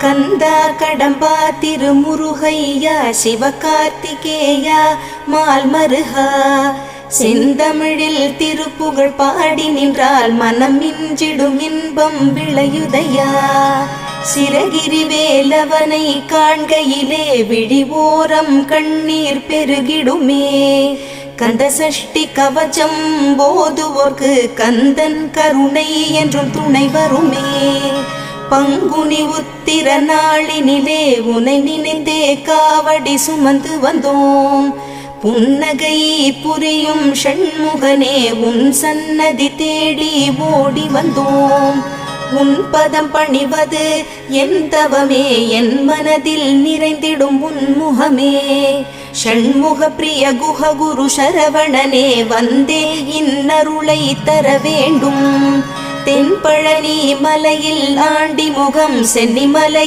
கந்தா கடம்பா திருமுருகையா சிவகார்த்திகேயா மால்மருகா செந்தமிழில் திருப்புகழ் பாடி நின்றால் மனம் மிஞ்சிடும் இன்பம் விளையுதையா. சிரகிரி வேலவனை காண்கையிலே விழி ஓரம் கண்ணீர் பெருகிடுமே. கந்த சஷ்டி கவச்சம் போதுவோர்க்கு கந்தன் கருணை என்றும் துணை வருமே. பங்குனி உத்திர நாளினிலே உனை நினைந்தே காவடி சுமந்து வந்தோம். புன்னகை புரியும் ஷண்முகனே உன் சன்னதி தேடி ஓடி வந்தோம். உன் பதம் பணிவது என் தவமே, என் மனதில் நிறைந்திடும் உன்முகமே. ஷண்முக பிரிய குஹ குரு சரவணனே வந்தே இன்னருளை தர வேண்டும். தென்பழனி மலையில் ஆண்டி முகம் சென்னிமலை